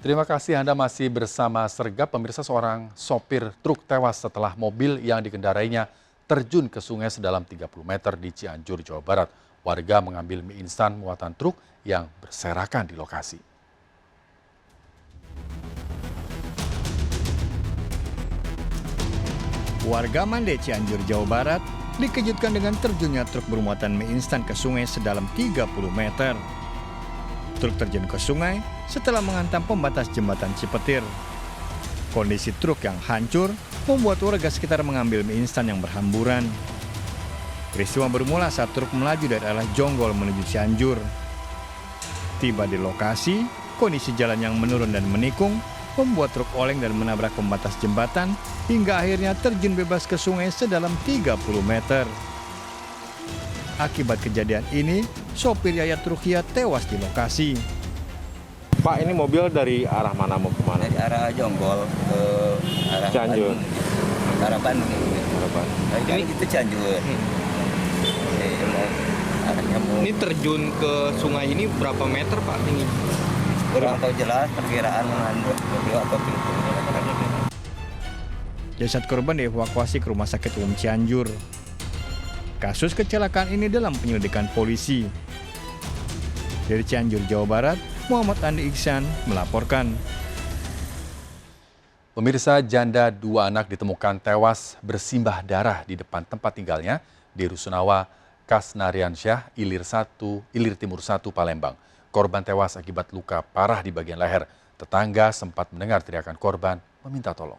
Terima kasih Anda masih bersama Sergap. Pemirsa, seorang sopir truk tewas setelah mobil yang dikendarainya terjun ke sungai sedalam 30 meter di Cianjur, Jawa Barat. Warga mengambil mie instan muatan truk yang berserakan di lokasi. Warga Mande, Cianjur, Jawa Barat dikejutkan dengan terjunnya truk bermuatan mie instan ke sungai sedalam 30 meter. Truk terjun ke sungai setelah menghantam pembatas jembatan Cipetir. Kondisi truk yang hancur membuat warga sekitar mengambil mie instan yang berhamburan. Peristiwa bermula saat truk melaju dari arah Jonggol menuju Cianjur. Tiba di lokasi, kondisi jalan yang menurun dan menikung membuat truk oleng dan menabrak pembatas jembatan hingga akhirnya terjun bebas ke sungai sedalam 30 meter. Akibat kejadian ini, sopir Yayat Rukia tewas di lokasi. Pak, ini mobil dari arah mana mau kemana? Dari arah Jonggol ke arah Cianjur. Bandung. Arah Bandung. Ini itu Cianjur. Ini terjun ke sungai ini berapa meter Pak tinggi? Kurang tahu jelas perkiraan mobil atau pintu. Jasad korban dievakuasi ke Rumah Sakit Umum Cianjur. Kasus kecelakaan ini dalam penyelidikan polisi. Dari Cianjur, Jawa Barat, Muhammad Andi Iksan melaporkan. Pemirsa, janda 2 anak ditemukan tewas bersimbah darah di depan tempat tinggalnya di Rusunawa, Kasnariansyah, Ilir Timur 1, Palembang. Korban tewas akibat luka parah di bagian leher. Tetangga sempat mendengar teriakan korban meminta tolong.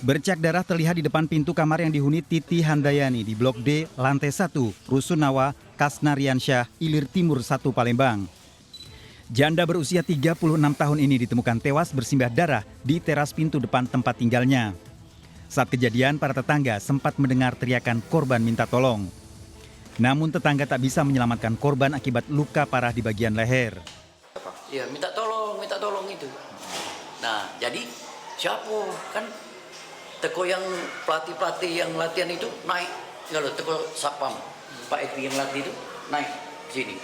Bercak darah terlihat di depan pintu kamar yang dihuni Titi Handayani di Blok D, lantai 1, Rusunawa, Kasnariansyah, Ilir Timur 1, Palembang. Janda berusia 36 tahun ini ditemukan tewas bersimbah darah di teras pintu depan tempat tinggalnya. Saat kejadian, para tetangga sempat mendengar teriakan korban minta tolong. Namun tetangga tak bisa menyelamatkan korban akibat luka parah di bagian leher. Iya, minta tolong itu. Nah, jadi siapa kan teko yang pelatih yang latihan itu naik, kalau teko sapam Pak Eki yang latih itu naik ke sini,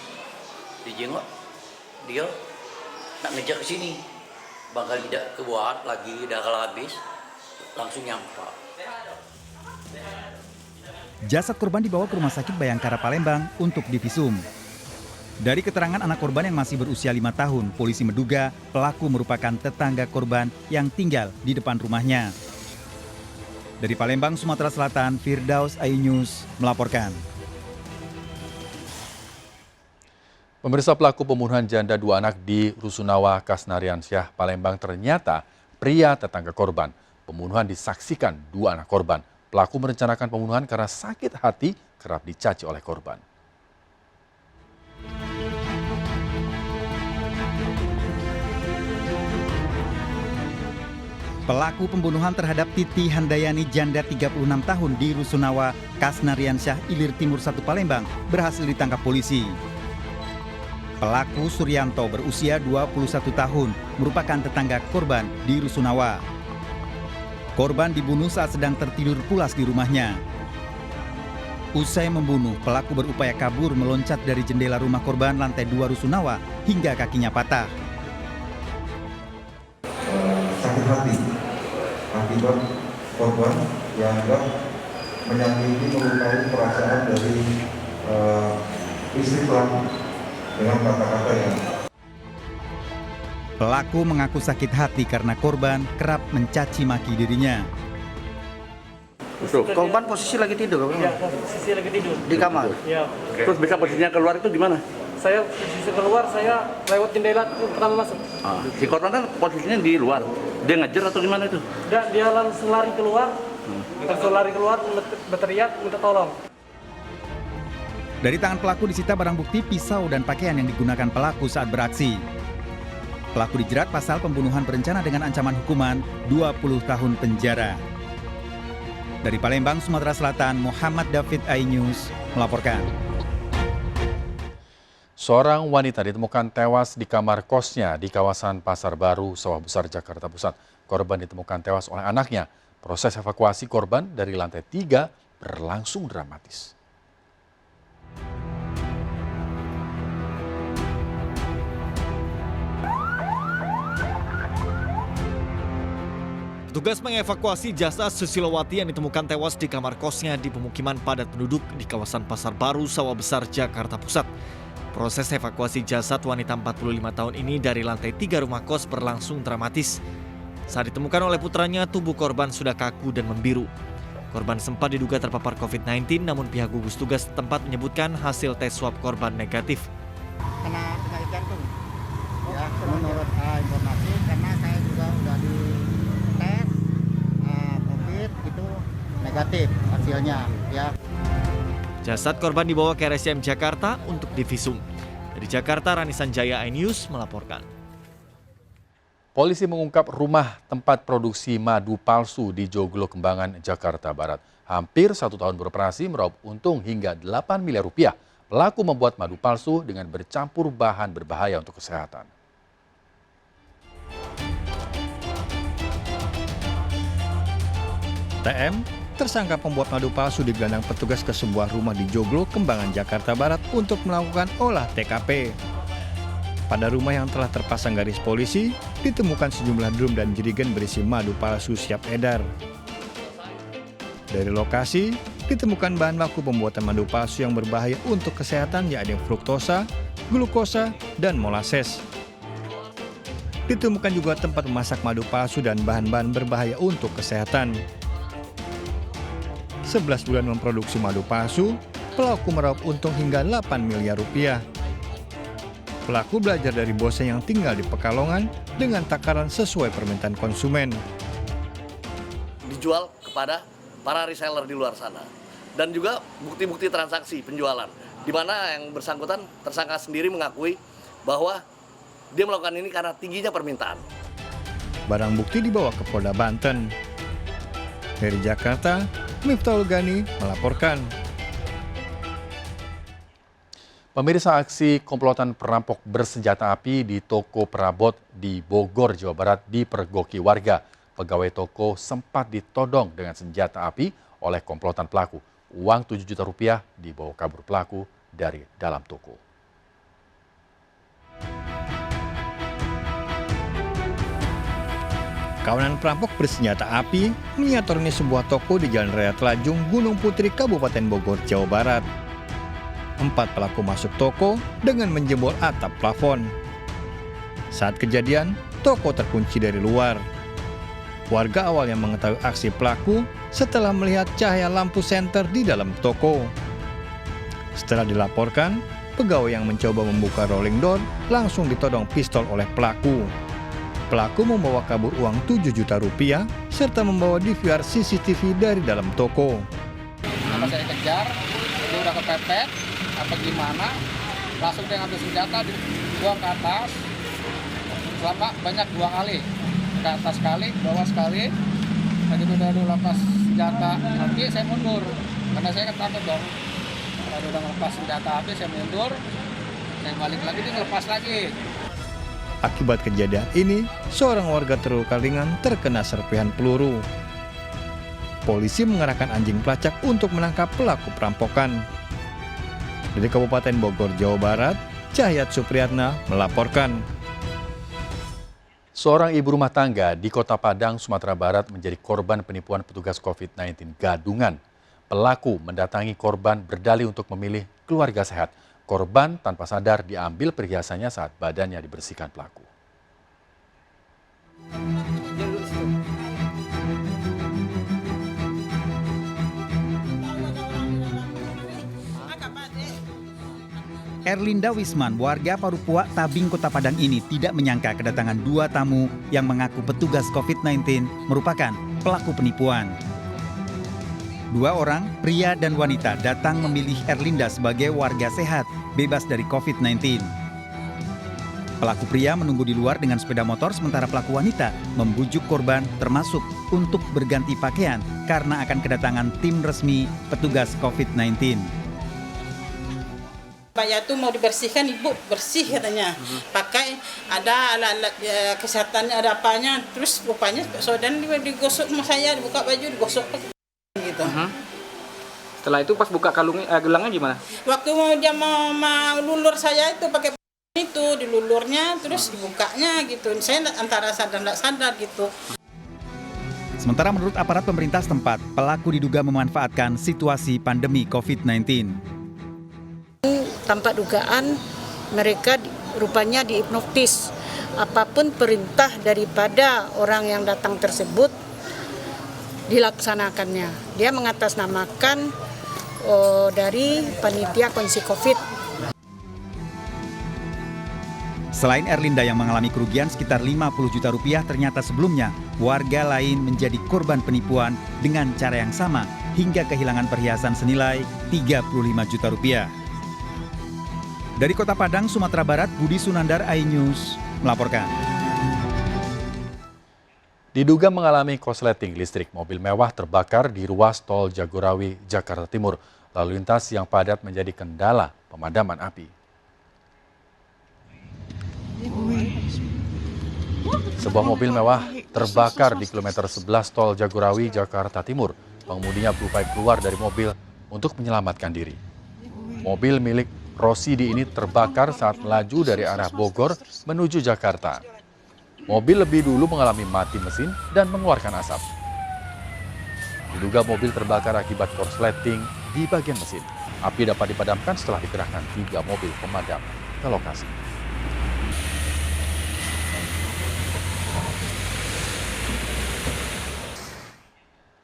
dijengok dia nak ngejar ke sini, bakal tidak kebuat lagi, dah kalau habis langsung nyampak. Jasad korban dibawa ke Rumah Sakit Bayangkara Palembang untuk divisum. Dari keterangan anak korban yang masih berusia 5 tahun, polisi menduga pelaku merupakan tetangga korban yang tinggal di depan rumahnya. Dari Palembang, Sumatera Selatan, Firdaus iNews melaporkan. Pemirsa, pelaku pembunuhan janda 2 anak di Rusunawa, Kasnariansyah, Palembang ternyata pria tetangga korban. Pembunuhan disaksikan 2 anak korban. Pelaku merencanakan pembunuhan karena sakit hati kerap dicaci oleh korban. Pelaku pembunuhan terhadap Titi Handayani, janda 36 tahun di Rusunawa, Kasnariansyah, Ilir Timur 1, Palembang berhasil ditangkap polisi. Pelaku Suryanto berusia 21 tahun, merupakan tetangga korban di Rusunawa. Korban dibunuh saat sedang tertidur pulas di rumahnya. Usai membunuh, pelaku berupaya kabur meloncat dari jendela rumah korban lantai 2 Rusunawa hingga kakinya patah. Sakit hati akibat korban yang menyakiti melukai perasaan dari istri pelaku dengan kata-kata yang. Pelaku mengaku sakit hati karena korban kerap mencaci maki dirinya. Korban posisi lagi tidur? Ya, posisi lagi tidur. Di kamar? Ya. Terus bisa posisinya keluar itu gimana? Saya posisi keluar, saya lewat jendela pertama masuk. Si korban kan posisinya di luar. Dia ngejar atau gimana itu? Dia langsung lari keluar, berteriak minta tolong. Dari tangan pelaku disita barang bukti pisau dan pakaian yang digunakan pelaku saat beraksi. Pelaku dijerat pasal pembunuhan berencana dengan ancaman hukuman 20 tahun penjara. Dari Palembang, Sumatera Selatan, Muhammad David iNews melaporkan. Seorang wanita ditemukan tewas di kamar kosnya di kawasan Pasar Baru, Sawah Besar, Jakarta Pusat. Korban ditemukan tewas oleh anaknya. Proses evakuasi korban dari lantai 3 berlangsung dramatis. Petugas mengevakuasi jasad Susilowati yang ditemukan tewas di kamar kosnya di pemukiman padat penduduk di kawasan Pasar Baru, Sawah Besar, Jakarta Pusat. Proses evakuasi jasad wanita 45 tahun ini dari lantai 3 rumah kos berlangsung dramatis. Saat ditemukan oleh putranya, tubuh korban sudah kaku dan membiru. Korban sempat diduga terpapar COVID-19, namun pihak gugus tugas setempat menyebutkan hasil tes swab korban negatif. Kena penyakit jantung. Ya, menurut informasi karena saya juga udah di tes COVID itu negatif hasilnya ya. Jasad korban dibawa ke RSCM Jakarta untuk divisum. Dari Jakarta, Rani Sanjaya, iNews melaporkan. Polisi mengungkap rumah tempat produksi madu palsu di Joglo Kembangan, Jakarta Barat. Hampir 1 tahun beroperasi meraup untung hingga 8 miliar rupiah. Pelaku membuat madu palsu dengan bercampur bahan berbahaya untuk kesehatan. TM, tersangka pembuat madu palsu digelandang petugas ke sebuah rumah di Joglo, Kembangan, Jakarta Barat untuk melakukan olah TKP. Pada rumah yang telah terpasang garis polisi, ditemukan sejumlah drum dan jerigen berisi madu palsu siap edar. Dari lokasi, ditemukan bahan baku pembuatan madu palsu yang berbahaya untuk kesehatan, yakni fruktosa, glukosa, dan molases. Ditemukan juga tempat memasak madu palsu dan bahan-bahan berbahaya untuk kesehatan. 11 bulan memproduksi madu palsu, pelaku meraup untung hingga 8 miliar rupiah. Pelaku belajar dari bosnya yang tinggal di Pekalongan dengan takaran sesuai permintaan konsumen. Dijual kepada para reseller di luar sana. Dan juga bukti-bukti transaksi penjualan. Di mana yang bersangkutan tersangka sendiri mengakui bahwa dia melakukan ini karena tingginya permintaan. Barang bukti dibawa ke Polda Banten. Dari Jakarta, Miftahul Gani melaporkan. Pemirsa, aksi komplotan perampok bersenjata api di toko perabot di Bogor, Jawa Barat dipergoki warga. Pegawai toko sempat ditodong dengan senjata api oleh komplotan pelaku. Uang 7 juta rupiah dibawa kabur pelaku dari dalam toko. Kawanan perampok bersenjata api menyatorni sebuah toko di Jalan Raya Telajung, Gunung Putri, Kabupaten Bogor, Jawa Barat. 4 pelaku masuk toko dengan menjebol atap plafon. Saat kejadian, toko terkunci dari luar. Warga awalnya mengetahui aksi pelaku setelah melihat cahaya lampu senter di dalam toko. Setelah dilaporkan, pegawai yang mencoba membuka rolling door langsung ditodong pistol oleh pelaku. Pelaku membawa kabur uang 7 juta rupiah serta membawa DVR CCTV dari dalam toko. Apa saya kejar, dia udah kepepet, apa gimana, langsung dia ngambil senjata, dibuang ke atas, selama banyak 2 kali, ke atas sekali, bawah sekali, begitu udah lepas senjata api, saya mundur, karena saya kan takut dong, kalau udah ngelepas senjata api, saya mundur, saya balik lagi, dia ngelepas lagi. Akibat kejadian ini, seorang warga terluka ringan terkena serpihan peluru. Polisi mengerahkan anjing pelacak untuk menangkap pelaku perampokan. Dari Kabupaten Bogor, Jawa Barat, Cahyat Supriyatna melaporkan. Seorang ibu rumah tangga di Kota Padang, Sumatera Barat menjadi korban penipuan petugas COVID-19 gadungan. Pelaku mendatangi korban berdalih untuk memilih keluarga sehat. Korban tanpa sadar diambil perhiasannya saat badannya dibersihkan pelaku. Erlinda Wisman, warga Parupua, Tabing, Kota Padang ini tidak menyangka kedatangan 2 tamu yang mengaku petugas COVID-19 merupakan pelaku penipuan. 2 orang, pria dan wanita, datang memilih Erlinda sebagai warga sehat, bebas dari COVID-19. Pelaku pria menunggu di luar dengan sepeda motor, sementara pelaku wanita membujuk korban termasuk untuk berganti pakaian karena akan kedatangan tim resmi petugas COVID-19. Saya tuh mau dibersihkan, ibu bersih katanya, pakai ada alat-alat kesehatannya, ada apanya, terus rupanya dan digosok sama saya, dibuka baju, digosok gitu. Setelah itu pas buka gelangnya gimana? Waktu dia mau lulur saya itu pakai itu dilulurnya terus dibukanya gitu. Saya antara sadar nggak sadar gitu. Sementara menurut aparat pemerintah setempat, pelaku diduga memanfaatkan situasi pandemi COVID-19. Tanpa dugaan mereka rupanya dihipnotis. Apapun perintah daripada orang yang datang tersebut dilaksanakannya. Dia mengatasnamakan dari panitia kondisi COVID. Selain Erlinda yang mengalami kerugian sekitar 50 juta rupiah, ternyata sebelumnya warga lain menjadi korban penipuan dengan cara yang sama hingga kehilangan perhiasan senilai 35 juta rupiah. Dari Kota Padang, Sumatera Barat, Budi Sunandar, iNews melaporkan. Diduga mengalami korsleting listrik, mobil mewah terbakar di ruas tol Jagorawi, Jakarta Timur. Lalu lintas yang padat menjadi kendala pemadaman api. Sebuah mobil mewah terbakar di kilometer 11 tol Jagorawi, Jakarta Timur. Pengemudinya berupaya keluar dari mobil untuk menyelamatkan diri. Mobil milik Rosidi ini terbakar saat melaju dari arah Bogor menuju Jakarta. Mobil lebih dulu mengalami mati mesin dan mengeluarkan asap. Diduga mobil terbakar akibat korsleting di bagian mesin. Api dapat dipadamkan setelah dikerahkan 3 mobil pemadam ke lokasi.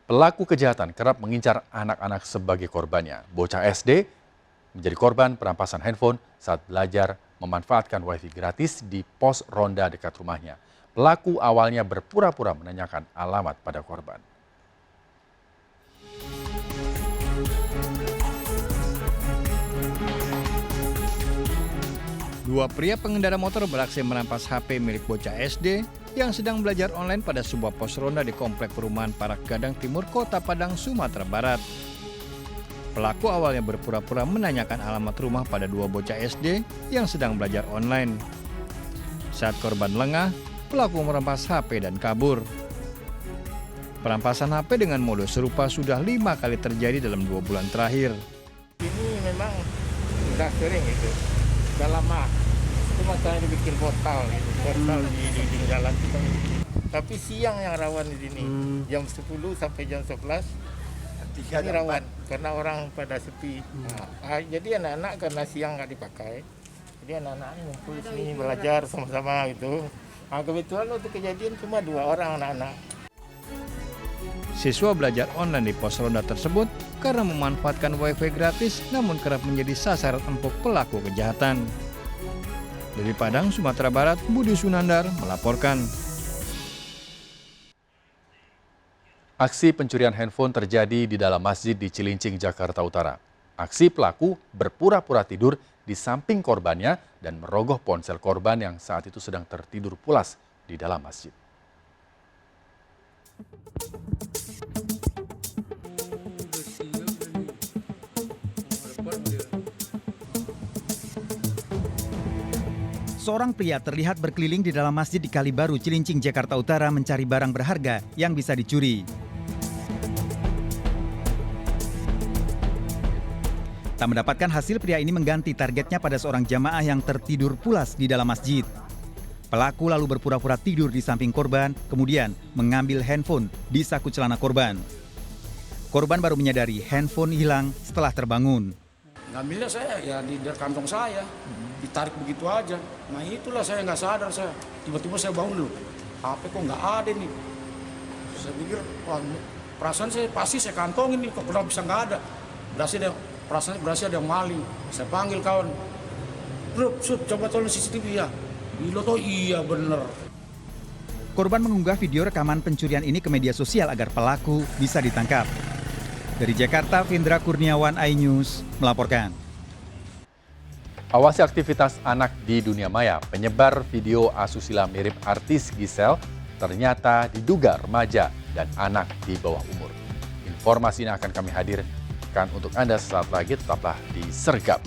Pelaku kejahatan kerap mengincar anak-anak sebagai korbannya. Bocah SD menjadi korban perampasan handphone saat belajar memanfaatkan wifi gratis di pos ronda dekat rumahnya. Pelaku awalnya berpura-pura menanyakan alamat pada korban. Dua pria pengendara motor beraksi merampas HP milik bocah SD yang sedang belajar online pada sebuah pos ronda di komplek perumahan Parak Gadang Timur, Kota Padang, Sumatera Barat. Pelaku awalnya berpura-pura menanyakan alamat rumah pada dua bocah SD yang sedang belajar online. Saat korban lengah, pelaku merampas HP dan kabur. Perampasan HP dengan modus serupa sudah 5 kali terjadi dalam 2 bulan terakhir. Ini memang udah sering itu, udah lama. Cuma saya dibikin portal di jalan kita. Tapi siang yang rawan di sini, jam 10 sampai jam 11. Ini rawan karena orang pada sepi. Jadi anak-anak karena siang nggak dipakai, jadi anak-anak ngumpul sini belajar sama-sama gitu. Kebetulan untuk kejadian cuma 2 orang anak-anak. Siswa belajar online di pos ronda tersebut karena memanfaatkan wifi gratis, namun kerap menjadi sasaran empuk pelaku kejahatan. Dari Padang, Sumatera Barat, Budi Sunandar melaporkan. Aksi pencurian handphone terjadi di dalam masjid di Cilincing, Jakarta Utara. Aksi pelaku berpura-pura tidur di samping korbannya dan merogoh ponsel korban yang saat itu sedang tertidur pulas di dalam masjid. Seorang pria terlihat berkeliling di dalam masjid di Kalibaru, Cilincing, Jakarta Utara mencari barang berharga yang bisa dicuri. Tak mendapatkan hasil, pria ini mengganti targetnya pada seorang jamaah yang tertidur pulas di dalam masjid. Pelaku lalu berpura-pura tidur di samping korban, kemudian mengambil handphone di saku celana korban. Korban baru menyadari handphone hilang setelah terbangun. Ngambilnya saya ya di kantong saya, ditarik begitu aja. Nah itulah saya nggak sadar saya. Tiba-tiba saya bangun dulu, HP kok nggak ada nih. Saya pikir, wah, perasaan saya pasti saya kantongin nih, kok kenapa bisa nggak ada. Berasa ada yang maling. Saya panggil kawan, bro, coba tolong CCTV ya. Biloto iya bener. Korban mengunggah video rekaman pencurian ini ke media sosial agar pelaku bisa ditangkap. Dari Jakarta, Vindra Kurniawan, iNews melaporkan. Awasi aktivitas anak di dunia maya. Penyebar video asusila mirip artis Giselle ternyata diduga remaja dan anak di bawah umur. Informasi ini akan kami hadirkan untuk Anda sesaat lagi, tetaplah di Sergap.